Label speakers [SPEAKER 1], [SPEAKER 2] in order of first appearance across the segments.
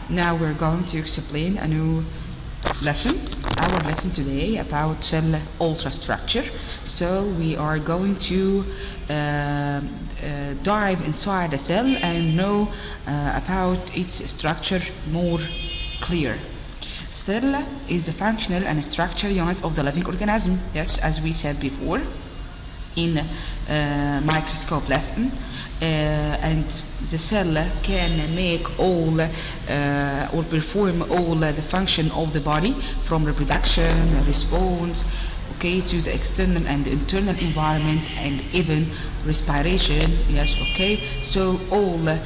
[SPEAKER 1] Now we're going to explain a new lesson. Our lesson today about cell ultrastructure. So we are going to dive inside a cell and know about its structure more clear. Cell is the functional and structural unit of the living organism. Yes, as we said before in microscope lesson, and the cell can make all or perform all the function of the body, from reproduction, response, okay, to the external and internal environment, and even respiration. Yes, okay, so all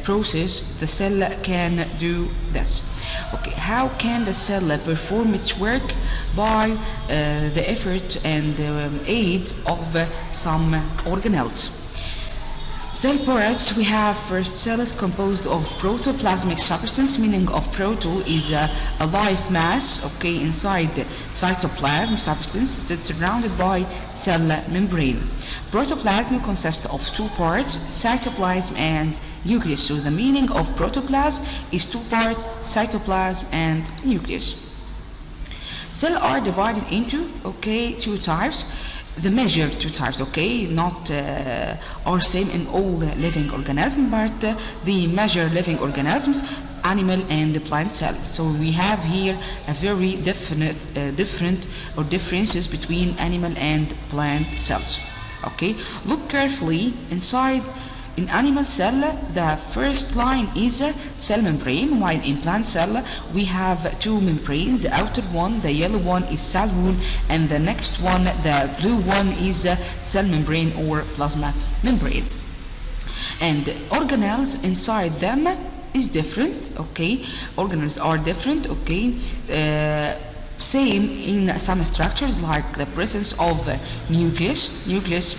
[SPEAKER 1] process the cell can do this. Okay, how can the cell perform its work? By the effort and aid of some organelles. Cell parts, we have first cells composed of protoplasmic substance, meaning of proto is a live mass, okay, inside the cytoplasm substance that's surrounded by cell membrane. Protoplasm consists of two parts, cytoplasm and nucleus. So the meaning of protoplasm is two parts, cytoplasm and nucleus. Cells are divided into, okay, two types. The major two types, okay, not are same in all living organisms, but the major living organisms, animal and plant cell. So we have here a very definite differences between animal and plant cells. Okay, look carefully inside. In animal cell, the first line is cell membrane, while in plant cell we have two membranes. The outer one, the yellow one, is cell wall, and the next one, the blue one, is cell membrane or plasma membrane. And organelles inside them is different, okay? Organelles are different, okay? Same in some structures, like the presence of nucleus. Nucleus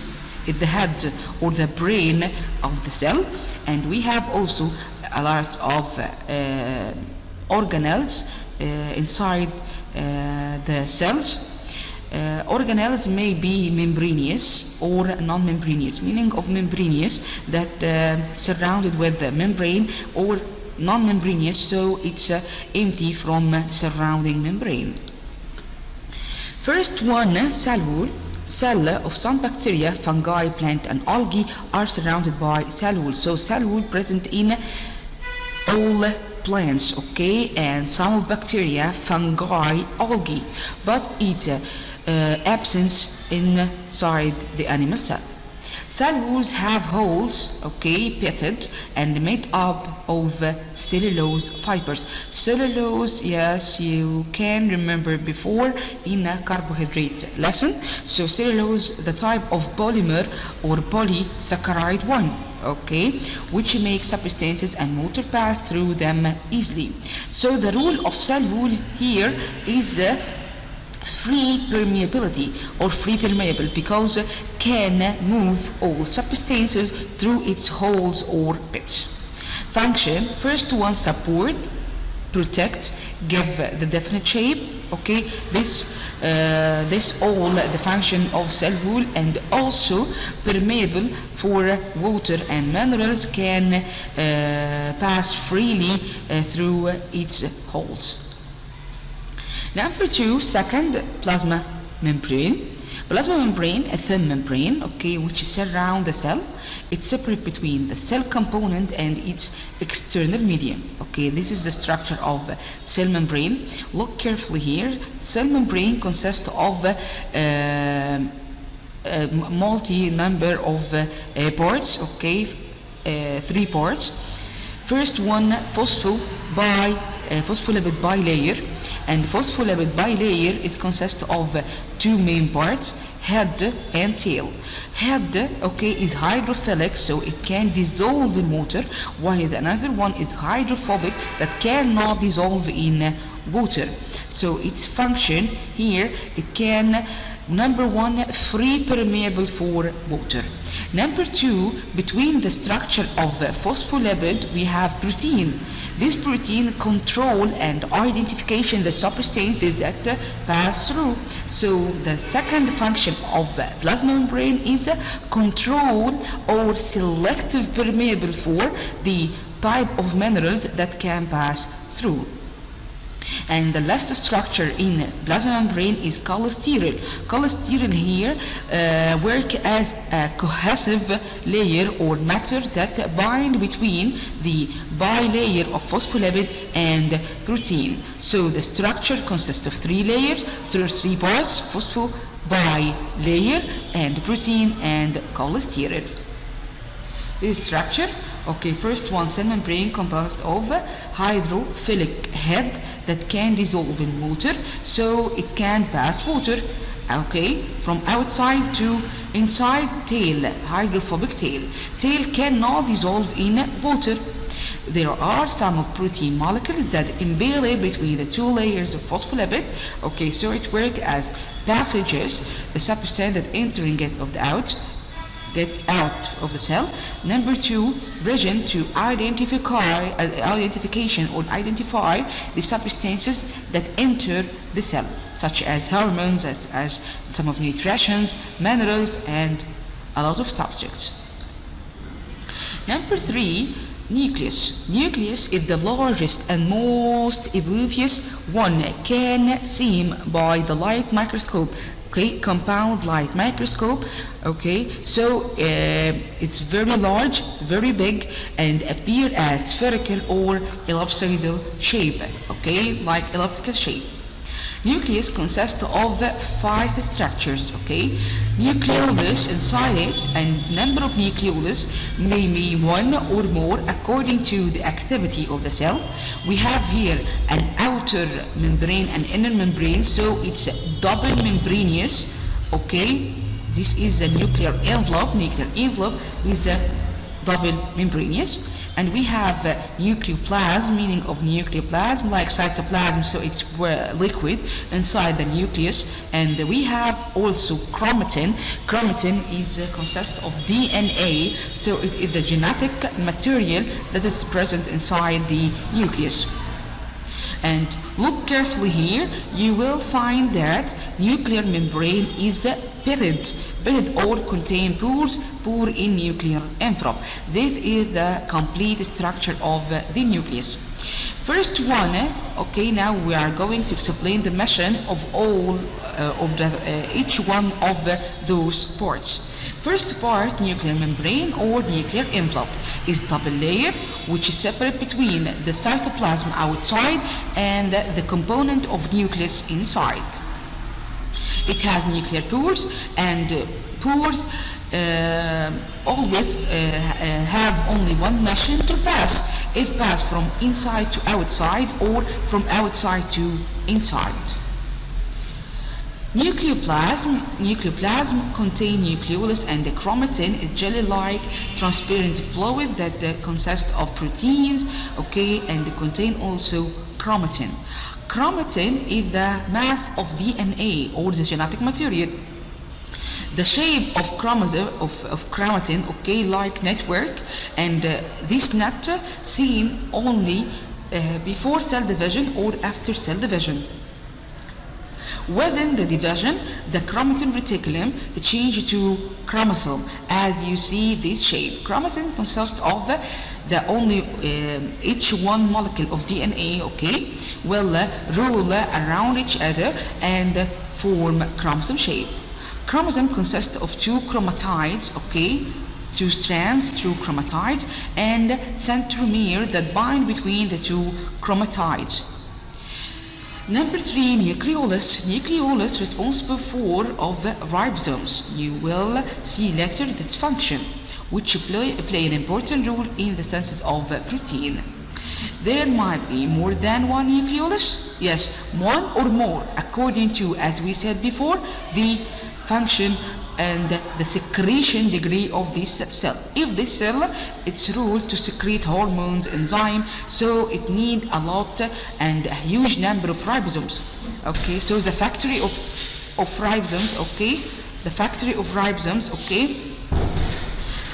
[SPEAKER 1] is the head or the brain of the cell, and we have also a lot of organelles inside the cells. Organelles may be membranous or non-membranous, meaning of membranous that surrounded with the membrane, or non-membranous, so it's empty from surrounding membrane. First one, cell wall. Cell of some bacteria, fungi, plant and algae are surrounded by cell wall. So cell wall present in all plants, okay, and some of bacteria, fungi, algae, but it's absence inside the animal cell. Cell walls have holes, okay, pitted and made up of cellulose fibers. Cellulose, yes, you can remember before in a carbohydrate lesson. So cellulose, the type of polymer or polysaccharide one, okay, which makes substances and water pass through them easily. So the rule of cell wall here is free permeability or free permeable, because can move all substances through its holes or pits. Function, first one, support, protect, give the definite shape, okay, this all the function of cell wall, and also permeable for water and minerals, can pass freely through its holes. Number two, second, plasma membrane. Plasma membrane, a thin membrane, okay, which surround the cell. It's separate between the cell component and its external medium. Okay, this is the structure of cell membrane. Look carefully here. Cell membrane consists of multi number of parts, okay, 3 parts. First one, phospholipid bilayer, and phospholipid bilayer is consists of two main parts, head and tail. Head, okay, is hydrophilic, so it can dissolve in water, while the another one is hydrophobic, that cannot dissolve in water. So its function here, it can, number one, free permeable for water. Number two, between the structure of phospholipid we have protein. This protein control and identification the substances that pass through. So the second function of plasma membrane is control or selective permeable for the type of minerals that can pass through. And the last structure in plasma membrane is cholesterol. Cholesterol here work as a cohesive layer or matter that bind between the bilayer of phospholipid and protein. So the structure consists of three layers, three parts: phospho, bilayer, and protein and cholesterol. This structure, okay, first one, cell membrane composed of hydrophilic head that can dissolve in water, so it can pass water, okay, from outside to inside. Tail, hydrophobic tail. Tail cannot dissolve in water. There are some of protein molecules that embed between the two layers of phospholipid, okay, so it works as passages, the substance that entering it of the get out of the cell. Number two, region to identify the substances that enter the cell, such as hormones, as some of nutrients, minerals, and a lot of subjects. Number three, nucleus. Nucleus is the largest and most obvious one, can seen by the light microscope. Okay, compound light microscope. Okay, so it's very large, very big, and appear as spherical or ellipsoidal shape. Okay, like elliptical shape. Nucleus consists of 5 structures. Okay, nucleolus inside it, and number of nucleolus may be 1 or more according to the activity of the cell. We have here an outer membrane and inner membrane, so it's double membranous. Okay, this is a nuclear envelope. Nuclear envelope is a double membranous. And we have nucleoplasm, meaning of nucleoplasm, like cytoplasm, so it's liquid inside the nucleus. And we have also chromatin. Chromatin is consists of DNA, so it is the genetic material that is present inside the nucleus. And look carefully here, you will find that nuclear membrane is pitted or contain pores in nuclear envelope. This is the complete structure of the nucleus. First one, okay, now we are going to explain the mission of all each one of those parts. First part, nuclear membrane or nuclear envelope, is double layer which is separate between the cytoplasm outside and the component of nucleus inside. It has nuclear pores, and pores always have only one mission to pass. It passes from inside to outside or from outside to inside. Nucleoplasm contain nucleolus, and the chromatin is jelly-like transparent fluid that consists of proteins, okay, and contain also chromatin. Chromatin is the mass of DNA or the genetic material. The shape of chromatin, okay, like network, and this net seen only before cell division or after cell division. Within the division, the chromatin reticulum changes to chromosome, as you see this shape. Chromosome consists of the only each one molecule of DNA, okay, will roll around each other and form chromosome shape. Chromosome consists of 2 chromatides, okay, 2 strands, 2 chromatides, and centromere that bind between the 2 chromatides. Number 3, nucleolus. Nucleolus responsible for of ribosomes. You will see later its function, which play an important role in the synthesis of protein. There might be more than one nucleolus. Yes, one or more, according to, as we said before, the function and the secretion degree of this cell. If this cell, its role to secrete hormones, enzyme, so it need a lot and a huge number of ribosomes. Okay, so the factory of ribosomes, okay, the factory of ribosomes, okay,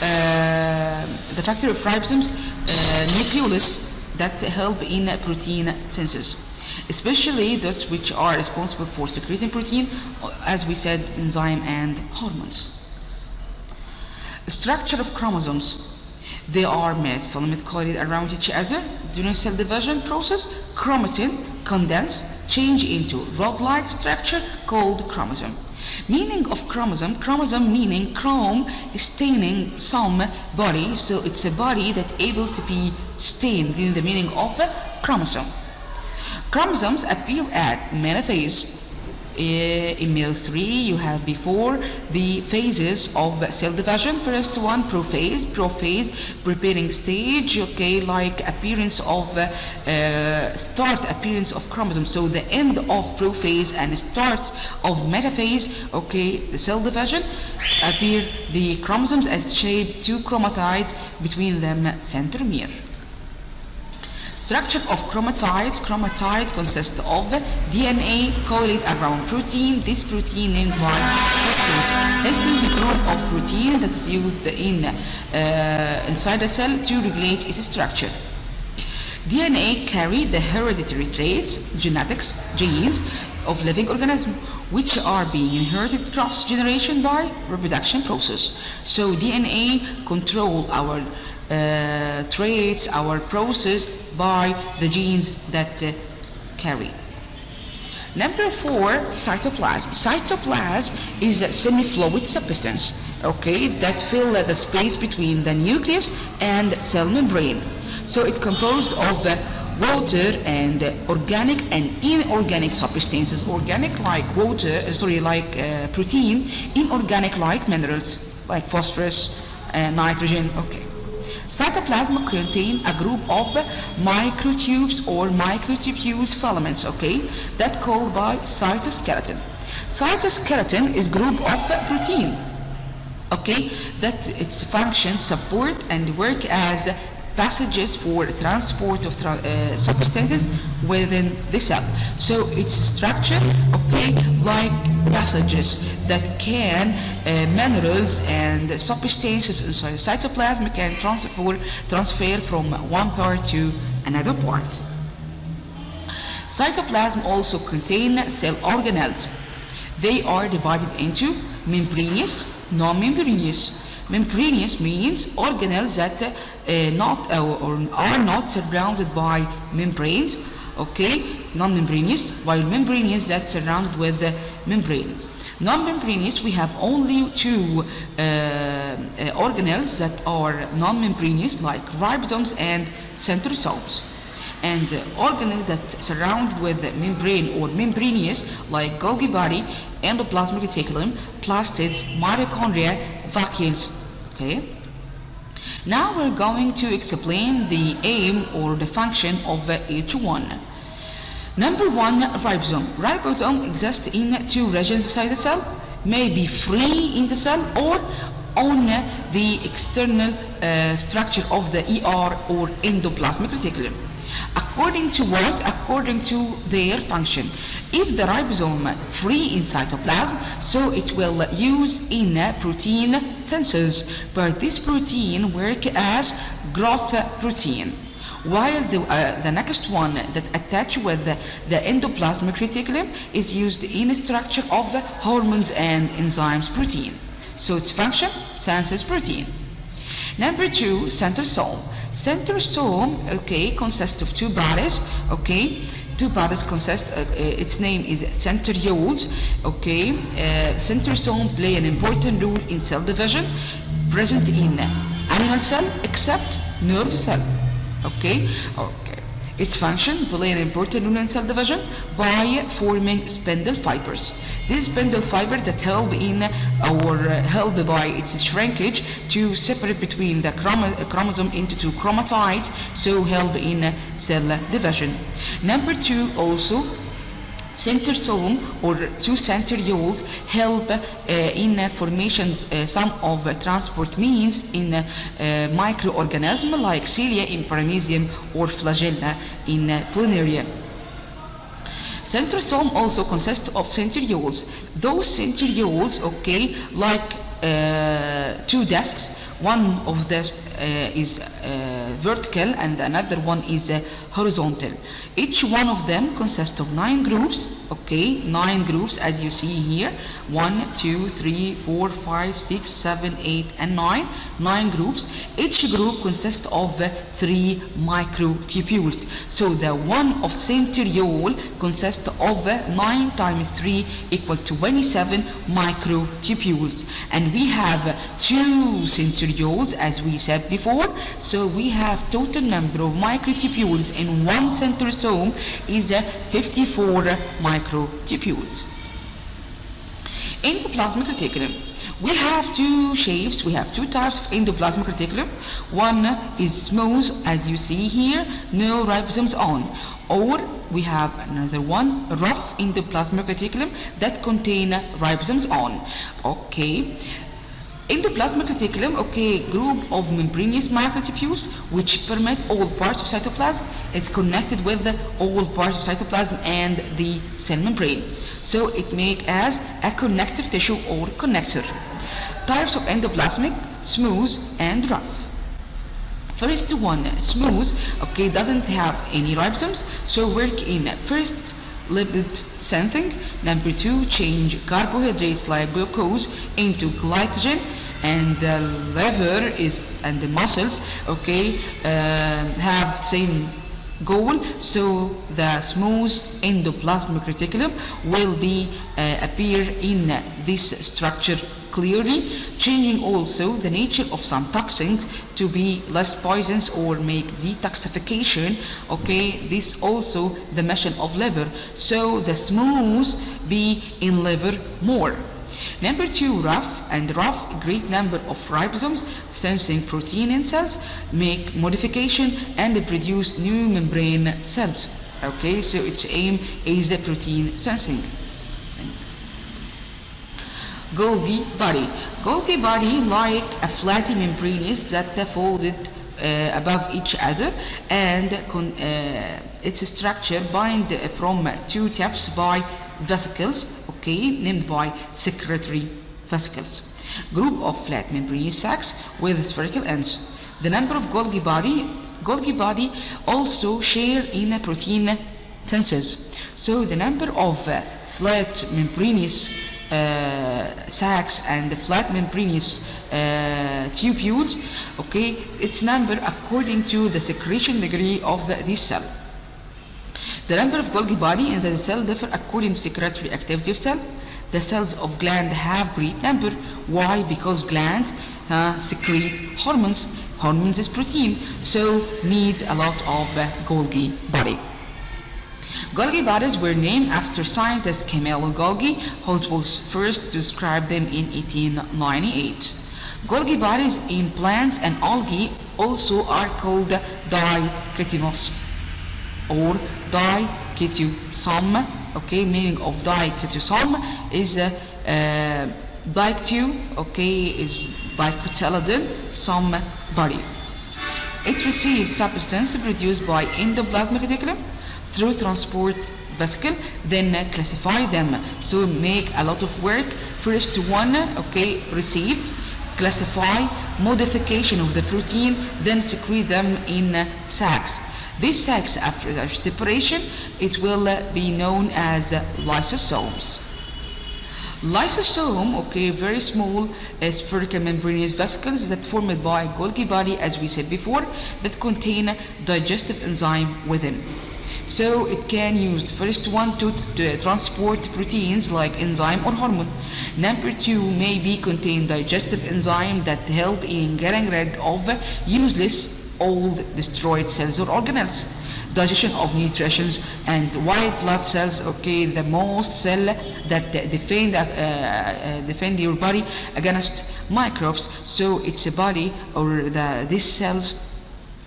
[SPEAKER 1] the factory of ribosomes, nucleolus that help in protein synthesis, especially those which are responsible for secreting protein, as we said, enzyme and hormones. Structure of chromosomes. They are made filament coiled around each other during cell division process. Chromatin condense, change into rod-like structure called chromosome. Meaning of chromosome, chromosome meaning chrome staining some body, so it's a body that able to be stained in the meaning of a chromosome. Chromosomes appear at metaphase. In male 3 you have before the phases of cell division. First one, prophase, preparing stage, okay, like appearance of start appearance of chromosomes, so the end of prophase and start of metaphase, okay, the cell division, appear the chromosomes as shaped two chromatids, between them centromere. Structure of chromatide. Chromatide consists of DNA coiled around protein. This protein named by histons. Histons is a group of protein that is used inside a cell to regulate its structure. DNA carry the hereditary traits, genetics, genes of living organism, which are being inherited cross generation by reproduction process. So DNA control our traits, our process by the genes that carry. Number 4, cytoplasm. Cytoplasm is a semi-fluid substance, okay, that fill the space between the nucleus and cell membrane. So it's composed of water and organic and inorganic substances. Organic like water, protein. Inorganic like minerals like phosphorus and nitrogen. Okay. Cytoplasm contain a group of microtubes or microtubules filaments, okay, that called by cytoskeleton. Cytoskeleton is group of protein, okay, that its function support and work as passages for transport of substances within the cell. So its structure, okay, like passages that can minerals and substances inside cytoplasm can transfer from one part to another part. Cytoplasm also contain cell organelles. They are divided into membranous, non-membranous. Membranous means organelles that are not surrounded by membranes, okay, non-membranous, while membranous that's surrounded with the membrane. Non-membranous, we have only two organelles that are non-membranous, like ribosomes and centrosomes. And organelles that surround with membrane or membranous, like Golgi body, Endoplasmic Reticulum, Plastids, Mitochondria, Vacuoles. Okay. Now we're going to explain the aim or the function of each one. Number 1, ribosome. Ribosome exists in two regions inside the cell, may be free in the cell or on the external structure of the ER or endoplasmic reticulum. According to what? According to their function. If the ribosome free in cytoplasm, so it will use in protein synthesis, but this protein work as growth protein. While the next one that attach with the endoplasmic reticulum is used in structure of hormones and enzymes protein. So its function, synthesis protein. Number 2, centrosome. Centrosome, okay, consists of two bodies, okay. Two bodies consist, its name is centrioles, okay. Centrosome play an important role in cell division, present in animal cell except nerve cell, okay. Its function play an important role in cell division by forming spindle fibers. These spindle fibers that help by its shrinkage to separate between the chromosome into two chromatides, so help in cell division. Number 2, also centrosome or two centrioles help in formation some of transport means in microorganisms like cilia in paramecium or flagella in planaria. Centrosome also consists of centrioles. Those centrioles, okay, like two discs. One of them is vertical and another one is horizontal. Each one of them consists of 9 groups, okay, 9 groups as you see here, 1 2 3 4 5 6 7 8 and 9 groups. Each group consists of 3 microtubules. So the one of centriole consists of 9 times 3 equal to 27 microtubules, and we have 2 centrioles as we said before. So we have total number of microtubules in one centrosome is 54 microtubules. Endoplasmic reticulum. We have two shapes, we have two types of endoplasmic reticulum. One is smooth as you see here, no ribosomes on, or we have another one, rough endoplasmic reticulum that contain ribosomes on. Okay. Endoplasmic reticulum, okay, group of membranous microtubules which permit all parts of cytoplasm. It's connected with all parts of cytoplasm and the cell membrane. So it make as a connective tissue or connector. Types of endoplasmic, smooth and rough. First one, smooth, okay, doesn't have any ribosomes, so work in first lipid synthing. Number 2, change carbohydrates like glucose into glycogen, and the liver is and the muscles, okay, have same goal. So the smooth endoplasmic reticulum will be appear in this structure clearly, changing also the nature of some toxins to be less poisons or make detoxification. Okay, this also the mission of liver, so the smooth be in liver more. Number 2, rough, and rough, great number of ribosomes sensing protein in cells, make modification and produce new membrane cells. Okay, so its aim is the protein sensing. Golgi body. Golgi body like a flat membranous that folded above each other, and its structure bind from 2 tips by vesicles, okay, named by secretory vesicles. Group of flat membranous sacs with spherical ends. The number of Golgi body also share in protein synthesis. So the number of flat membranous sacs and the flat membranous tubules, okay, its number according to the secretion degree of this cell. The number of Golgi body in the cell differ according to secretory activity of cell. The cells of gland have great number. Why? Because glands secrete hormones. Hormones is protein, so needs a lot of Golgi body. Golgi bodies were named after scientist Camillo Golgi, who was first to describe them in 1898. Golgi bodies in plants and algae also are called dichotomous or diketosome. Okay, meaning of diketosome is diketio, okay, is dicotyledon, some body. It receives substance produced by endoplasmic reticulum through transport vesicle, then classify them. So make a lot of work. First one, okay, receive, classify, modification of the protein, then secrete them in sacs. These sacs, after their separation, it will be known as lysosomes. Lysosome, okay, very small spherical membranous vesicles that formed by Golgi body, as we said before, that contain digestive enzyme within. So it can use first one to transport proteins like enzyme or hormone. Number 2 maybe contain digestive enzyme that help in getting rid of useless old destroyed cells or organelles. Digestion of nutrition and white blood cells, okay, the most cell that defend your body against microbes. So it's a body or these cells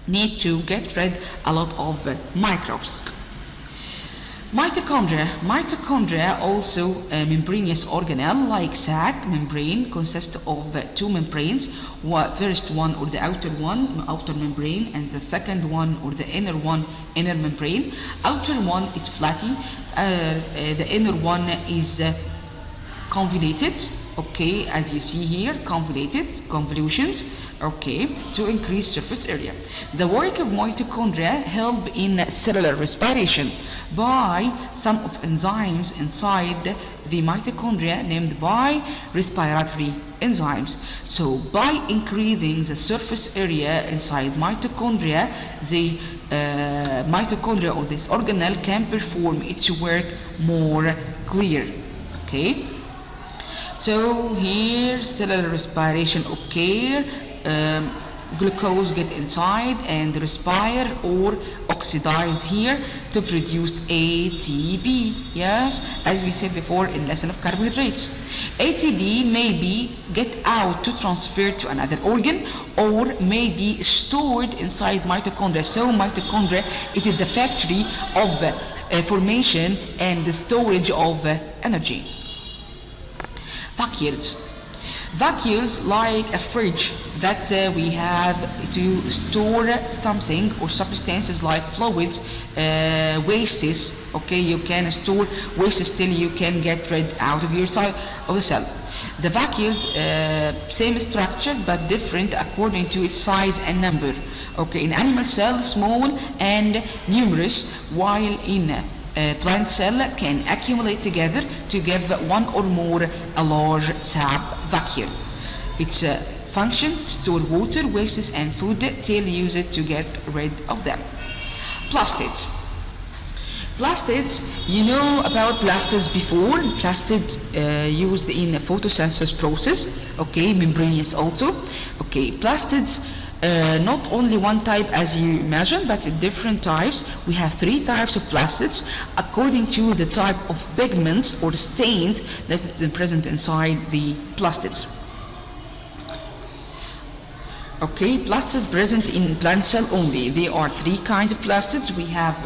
[SPEAKER 1] need to get rid a lot of microbes. Mitochondria also a membranous organelle like sac membrane, consists of 2 membranes. First one or the outer membrane, and the second one or the inner membrane. Outer one is flatty, the inner one is convoluted, okay, as you see here, convolutions, okay, to increase surface area. The work of mitochondria help in cellular respiration by some of enzymes inside the mitochondria named by respiratory enzymes. So by increasing the surface area inside mitochondria, the mitochondria of this organelle can perform its work more clear. Okay, so here cellular respiration occur, glucose get inside and respire or oxidized here to produce ATP. Yes, as we said before in lesson of carbohydrates, ATP may be get out to transfer to another organ or may be stored inside mitochondria. So mitochondria is the factory of formation and the storage of energy. Vacuoles. Vacuoles like a fridge that we have to store something or substances like fluids, wastes. Okay, you can store wastes till you can get rid out of your of the cell. The vacuoles, same structure but different according to its size and number. Okay, in animal cell, small and numerous, while in plant cell can accumulate together to give one or more a large vacuole. Its function: store water, wastes and food till use it to get rid of them. Plastids. Plastids, you know about plastids before. Plastid used in a photosynthesis process. Okay, membranous also. Okay, plastids. Not only one type as you imagine, but different types. We have 3 types of plastids according to the type of pigments or stains that is present inside the plastids. Okay, plastids present in plant cell only. There are 3 kinds of plastids. We have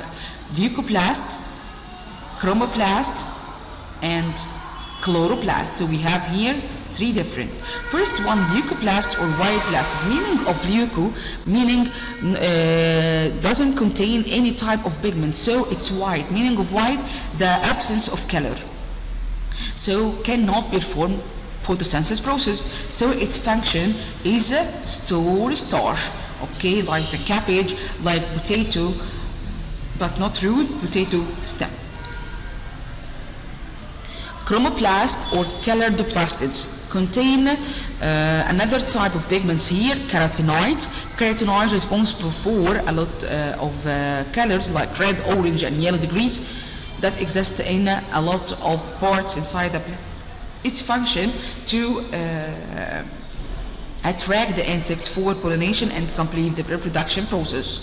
[SPEAKER 1] leucoplast, chromoplast, and chloroplast. So we have here 3 different. First one, leucoplast or white plastid. Meaning of leuco, meaning doesn't contain any type of pigment, so it's white. Meaning of white, the absence of color. So cannot perform photosynthesis process. So its function is store starch. Okay, like the cabbage, like potato, but not root, potato stem. Chromoplast or colored plastids contain another type of pigments here, carotenoids. Carotenoids responsible for a lot of colors like red, orange and yellow degrees that exist in a lot of parts inside the plant. Its function to attract the insect for pollination and complete the reproduction process.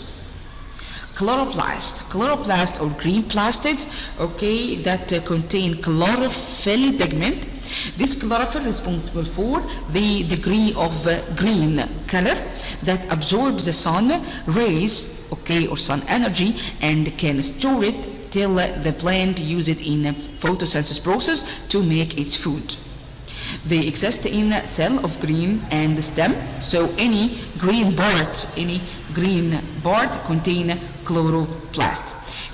[SPEAKER 1] Chloroplast or green plastids, okay, that contain chlorophyll pigment. This chlorophyll is responsible for the degree of green color that absorbs the sun rays, okay, or sun energy, and can store it till the plant use it in photosynthesis process to make its food. They exist in a cell of green and stem, so any green part contain chloroplast.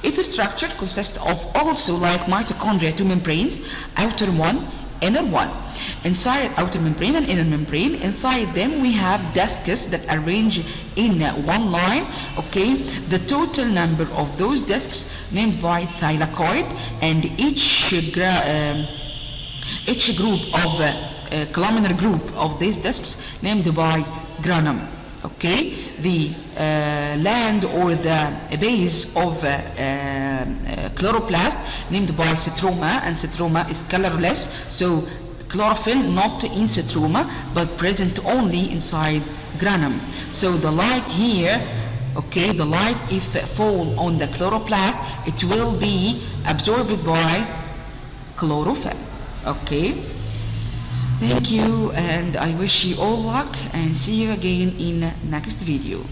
[SPEAKER 1] Its structure consists of also like mitochondria 2 membranes, outer one, inner one. Inside outer membrane and inner membrane, inside them we have discs that arrange in one line. Okay, the total number of those discs named by thylakoid, and each group of columnar group of these discs named by granum. Okay, the land or the base of chloroplast named by stroma, and stroma is colorless, so chlorophyll not in stroma but present only inside granum. So the light here, okay, the light if fall on the chloroplast, it will be absorbed by chlorophyll. Okay, thank you, and I wish you all luck, and see you again in next video.